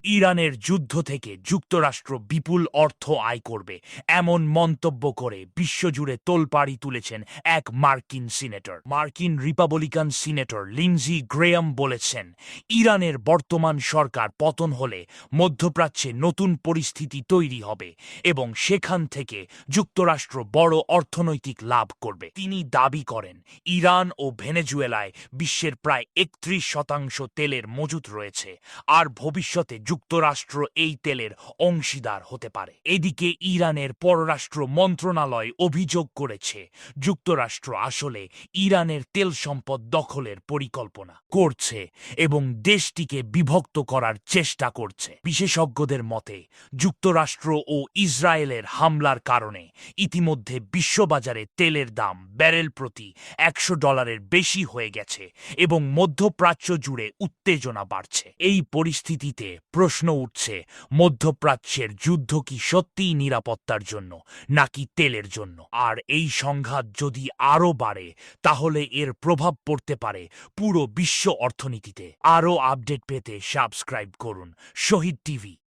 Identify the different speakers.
Speaker 1: ইরানের যুদ্ধ থেকে যুক্তরাষ্ট্র বিপুল অর্থ আয় করবে এমন মন্তব্য করে বিশ্বজুড়ে তোলপাড়ি তুলেছেন এক মার্কিন সিনেটর। মার্কিন রিপাবলিকান সিনেটর লিন্ডজি গ্রেহাম বলেছেন, ইরানের বর্তমান সরকার পতন হলে মধ্যপ্রাচ্যে নতুন পরিস্থিতি তৈরি হবে এবং সেখান থেকে যুক্তরাষ্ট্র বড় অর্থনৈতিক লাভ করবে। তিনি দাবি করেন, ইরান ও ভেনেজুয়েলায় বিশ্বের প্রায় ৩১% তেলের মজুত রয়েছে, আর ভবিষ্যতে যুক্তরাষ্ট্র এই তেলের অংশীদার হতে পারে। এদিকে ইরানের পররাষ্ট্র মন্ত্রণালয় অভিযোগ করেছে, যুক্তরাষ্ট্র আসলে ইরানের তেল সম্পদ দখলের পরিকল্পনা করছে এবং দেশটিকে বিভক্ত করার চেষ্টা করছে। বিশেষজ্ঞদের মতে, যুক্তরাষ্ট্র ও ইসরায়েলের হামলার কারণে ইতিমধ্যে বিশ্ববাজারে তেলের দাম ব্যারেল প্রতি $100 বেশি হয়ে গেছে এবং মধ্যপ্রাচ্য জুড়ে উত্তেজনা বাড়ছে। এই পরিস্থিতিতে প্রশ্ন উঠছে, মধ্যপ্রাচ্যের যুদ্ধ কি সত্যিই নিরাপত্তার জন্য নাকি তেলের জন্য? আর এই সংঘাত যদি আরও বাড়ে তাহলে এর প্রভাব পড়তে পারে পুরো বিশ্ব অর্থনীতিতে। আরও আপডেট পেতে সাবস্ক্রাইব করুন শহীদ টিভি।